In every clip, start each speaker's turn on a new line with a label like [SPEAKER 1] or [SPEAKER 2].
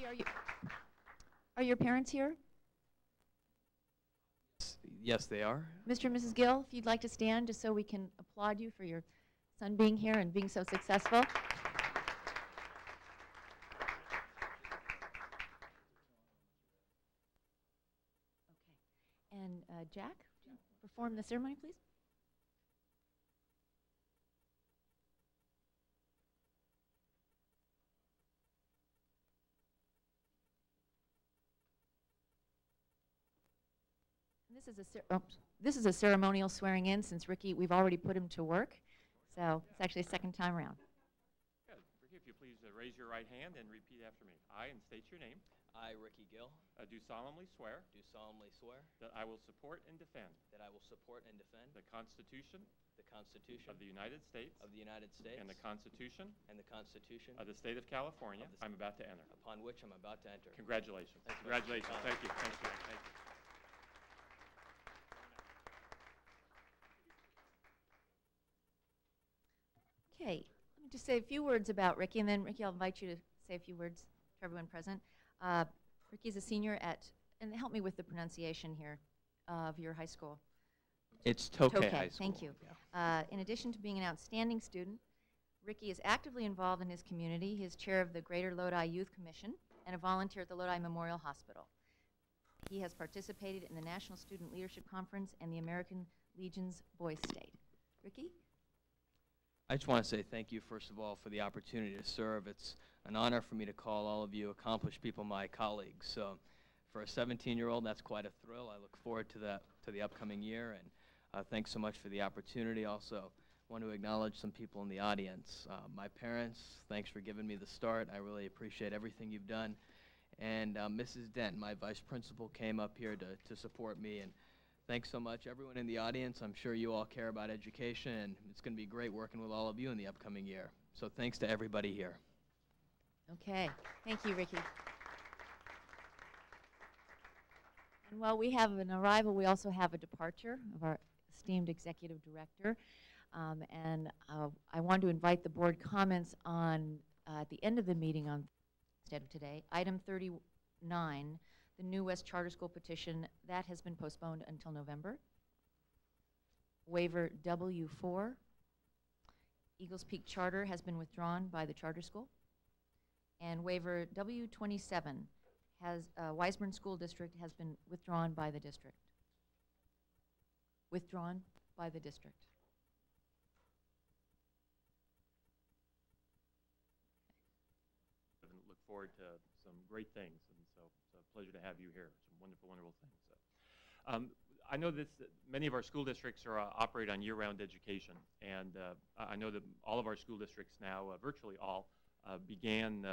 [SPEAKER 1] Are you, are your parents here?
[SPEAKER 2] Yes, they are.
[SPEAKER 1] Mr. and Mrs. Gill, if you'd like to stand just so we can applaud you for your son being here and being so successful. Okay. And Jack, would you perform the ceremony, please? This is a ceremonial swearing in since Ricky, we've already put him to work. So it's actually a second time around.
[SPEAKER 3] Good. Ricky, if you please raise your right hand and repeat after me. I, and state your name.
[SPEAKER 2] I, Ricky Gill,
[SPEAKER 3] Do solemnly swear.
[SPEAKER 2] That
[SPEAKER 3] I will support and defend.
[SPEAKER 2] The
[SPEAKER 3] Constitution.
[SPEAKER 2] Constitution
[SPEAKER 3] Of the United States. And the Constitution. Of the State of California. I'm about to enter.
[SPEAKER 2] Upon which I'm about to enter.
[SPEAKER 3] Congratulations.
[SPEAKER 2] Congratulations.
[SPEAKER 3] Thank you. Thank you. Thank you.
[SPEAKER 1] Okay, let me just say a few words about Ricky, and then Ricky, I'll invite you to say a few words to everyone present. Ricky's a senior at, and help me with the pronunciation here of your high school.
[SPEAKER 2] It's Tokay High School.
[SPEAKER 1] Thank you. In addition to being an outstanding student, Ricky is actively involved in his community. He is chair of the Greater Lodi Youth Commission and a volunteer at the Lodi Memorial Hospital. He has participated in the National Student Leadership Conference and the American Legion's Boys State. Ricky?
[SPEAKER 2] I just want to say thank you, first of all, for the opportunity to serve. It's an honor for me to call all of you accomplished people my colleagues. So for a 17-year-old, that's quite a thrill. I look forward to the upcoming year, and thanks so much for the opportunity. Also, want to acknowledge some people in the audience. My parents, thanks for giving me the start. I really appreciate everything you've done. And Mrs. Dent, my vice principal, came up here to support me. And thanks so much, everyone in the audience. I'm sure you all care about education, and it's going to be great working with all of you in the upcoming year. So thanks to everybody here.
[SPEAKER 1] Okay. Thank you, Ricky. And while we have an arrival, we also have a departure of our esteemed executive director. I want to invite the board comments on at the end of the meeting on instead of today. Item 39, the New West Charter School petition, that has been postponed until November. Waiver W4, Eagles Peak Charter has been withdrawn by the charter school. And waiver W27 has Weisburn School District has been withdrawn by the district. Withdrawn by the district.
[SPEAKER 3] Look forward to some great things, and so it's a pleasure to have you here. Some wonderful, wonderful things. So, I know that many of our school districts are operate on year-round education, and I know that all of our school districts now, virtually all, began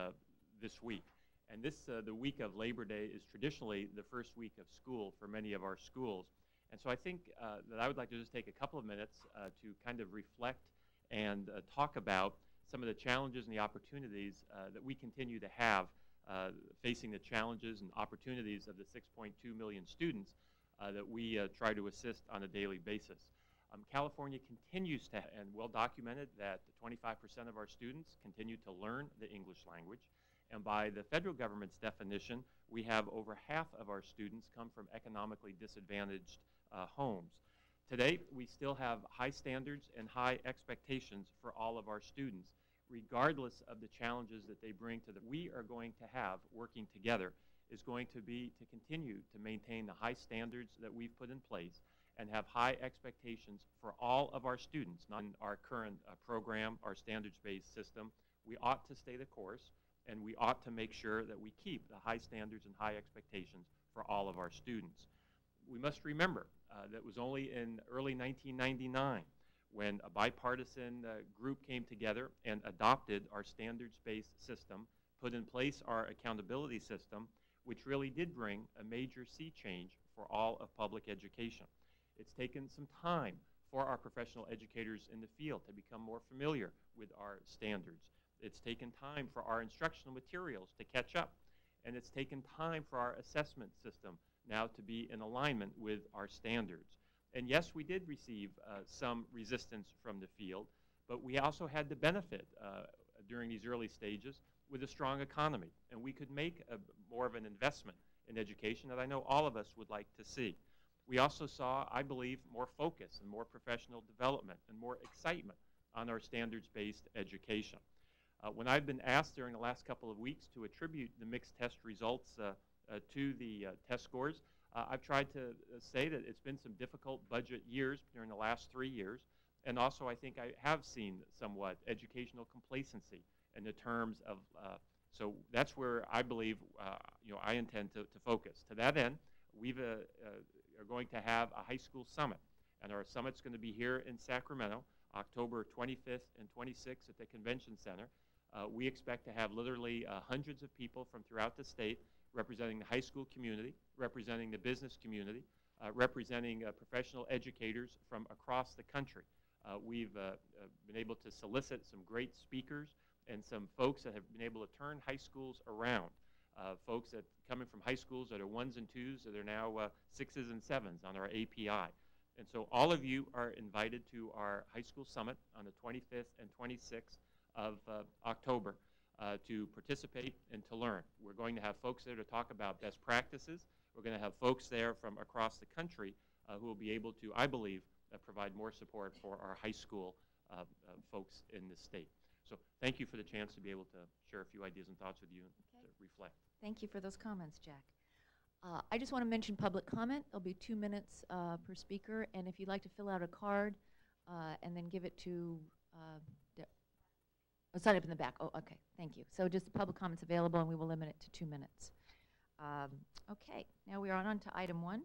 [SPEAKER 3] this week. And the week of Labor Day is traditionally the first week of school for many of our schools. And so I think that I would like to just take a couple of minutes to kind of reflect and talk about some of the challenges and the opportunities that we continue to have facing the challenges and opportunities of the 6.2 million students that we try to assist on a daily basis. California continues to, and well documented, that 25% of our students continue to learn the English language. And by the federal government's definition, we have over half of our students come from economically disadvantaged homes. Today, we still have high standards and high expectations for all of our students, regardless of the challenges that they bring to we are going to have working together is going to be to continue to maintain the high standards that we've put in place and have high expectations for all of our students, not in our current program, our standards-based system. We ought to stay the course, and we ought to make sure that we keep the high standards and high expectations for all of our students. We must remember that it was only in early 1999 when a bipartisan group came together and adopted our standards-based system, put in place our accountability system, which really did bring a major sea change for all of public education. It's taken some time for our professional educators in the field to become more familiar with our standards. It's taken time for our instructional materials to catch up. And it's taken time for our assessment system now to be in alignment with our standards. And yes, we did receive some resistance from the field, but we also had the benefit during these early stages with a strong economy, and we could make more of an investment in education that I know all of us would like to see. We also saw, I believe, more focus and more professional development and more excitement on our standards-based education. When I've been asked during the last couple of weeks to attribute the mixed test results to the test scores, I've tried to say that it's been some difficult budget years during the last 3 years, and also I think I have seen somewhat educational complacency in the terms of, so that's where I believe I intend to focus. To that end, we are going to have a high school summit, and our summit's going to be here in Sacramento, October 25th and 26th at the Convention Center. We expect to have literally hundreds of people from throughout the state representing the high school community, representing the business community, representing professional educators from across the country. We've been able to solicit some great speakers and some folks that have been able to turn high schools around. Folks that coming from high schools that are 1s and 2s that are now 6s and 7s on our API. And so all of you are invited to our high school summit on the 25th and 26th of October to participate and to learn. We're going to have folks there to talk about best practices. We're going to have folks there from across the country who will be able to, I believe, provide more support for our high school folks in the state. So thank you for the chance to be able to share a few ideas and thoughts with you and to reflect.
[SPEAKER 1] Thank you for those comments, Jack. I just want to mention public comment. There'll be 2 minutes per speaker, and if you'd like to fill out a card and then give it to sign up in the back. Oh, okay, thank you. So just the public comments available, and we will limit it to 2 minutes. Okay, now we are on to item 1,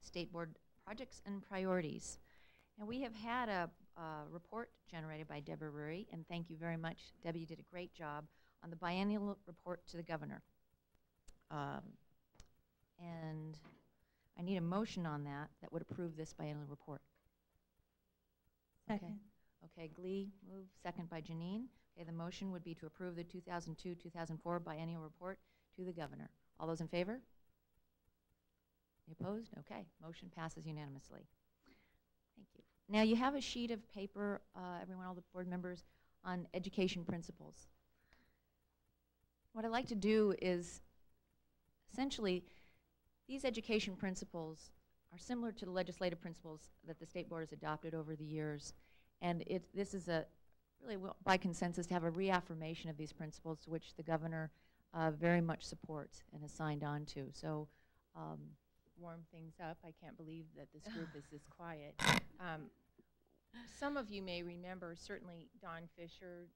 [SPEAKER 1] State Board Projects and Priorities. And we have had a report generated by Deborah Rury, and thank you very much. Debbie, you did a great job on the biennial report to the governor. And I need a motion on that would approve this biennial report.
[SPEAKER 4] Second.
[SPEAKER 1] Okay, Glee moved, second by Janine. Okay, the motion would be to approve the 2002-2004 biennial report to the governor. All those in favor? Any opposed? Okay, motion passes unanimously. Thank you. Now you have a sheet of paper, everyone, all the board members, on education principles. What I'd like to do is, essentially, these education principles are similar to the legislative principles that the State Board has adopted over the years. And this is really by consensus to have a reaffirmation of these principles, to which the governor very much supports and has signed on to. So,
[SPEAKER 4] warm things up. I can't believe that this group is this quiet. Some of you may remember, certainly Don Fisher,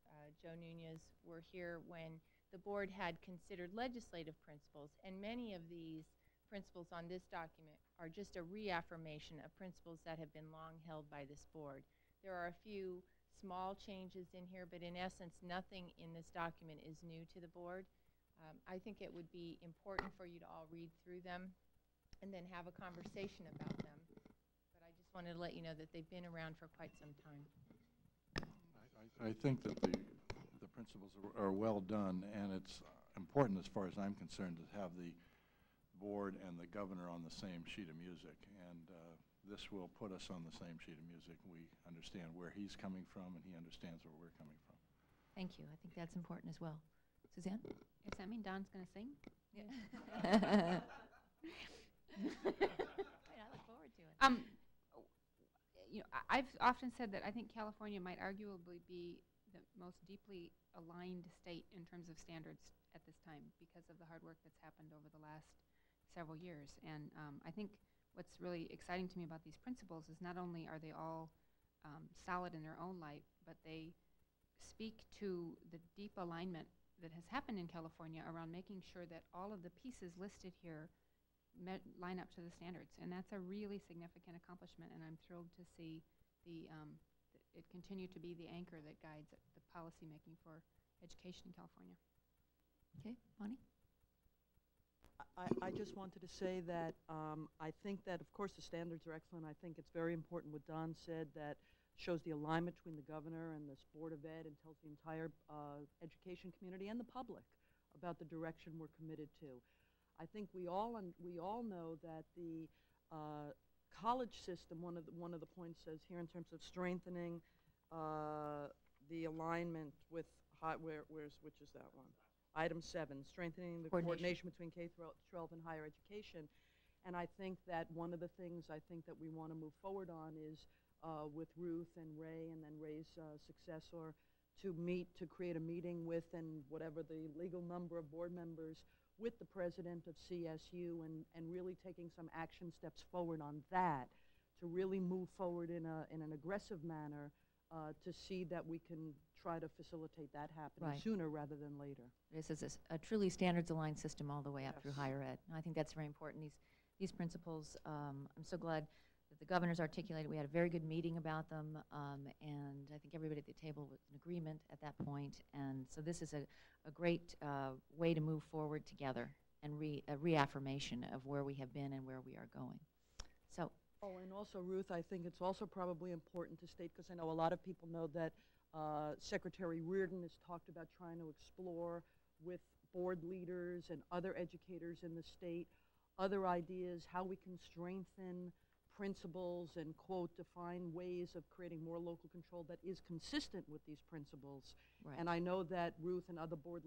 [SPEAKER 4] Joe Nunez were here when the board had considered legislative principles, and many of these principles on this document are just a reaffirmation of principles that have been long held by this board. There are a few small changes in here, but in essence, nothing in this document is new to the board. I think it would be important for you to all read through them and then have a conversation about them. But I just wanted to let you know that they've been around for quite some time.
[SPEAKER 5] I think that the principles are well done, and it's important, as far as I'm concerned, to have the board and the governor on the same sheet of music. And this will put us on the same sheet of music. We understand where he's coming from, and he understands where we're coming from.
[SPEAKER 1] thank you. I think that's important as well. Suzanne?
[SPEAKER 6] Does that mean Don's going to sing?
[SPEAKER 1] Yeah. I look forward to it.
[SPEAKER 6] I've often said that I think California might arguably be the most deeply aligned state in terms of standards at this time because of the hard work that's happened over the last several years. And I think what's really exciting to me about these principles is not only are they all solid in their own light, but they speak to the deep alignment that has happened in California around making sure that all of the pieces listed here line up to the standards. And that's a really significant accomplishment, and I'm thrilled to see it continue to be the anchor that guides the policy making for education in California.
[SPEAKER 1] Okay, Bonnie?
[SPEAKER 7] I just wanted to say that I think that, of course, the standards are excellent. I think it's very important what Don said, that shows the alignment between the governor and this Board of Ed and tells the entire education community and the public about the direction we're committed to. I think we all know that the college system, one of the points says here in terms of strengthening the alignment with which is that one? Item 7, strengthening the
[SPEAKER 1] Coordination.
[SPEAKER 7] coordination between K-12 and higher education. And I think that one of the things I think that we want to move forward on is with Ruth and Ray and then Ray's successor to meet, to create a meeting with, and whatever the legal number of board members, with the president of CSU and really taking some action steps forward on that to really move forward in an aggressive manner to see that we can try to facilitate that happening
[SPEAKER 1] Right.
[SPEAKER 7] sooner rather than later.
[SPEAKER 1] This is a truly standards-aligned system all the way up through
[SPEAKER 7] Yes.
[SPEAKER 1] higher ed. And I think that's very important. These principles, I'm so glad that the governor's articulated. We had a very good meeting about them, and I think everybody at the table was in agreement at that point. And so this is a great way to move forward together and a reaffirmation of where we have been and where we are going. So,
[SPEAKER 7] Oh, and also, Ruth, I think it's also probably important to state, because I know a lot of people know that Secretary Reardon has talked about trying to explore with board leaders and other educators in the state other ideas, how we can strengthen principles and, quote, define ways of creating more local control that is consistent with these principles.
[SPEAKER 1] right.
[SPEAKER 7] And I know that Ruth and other board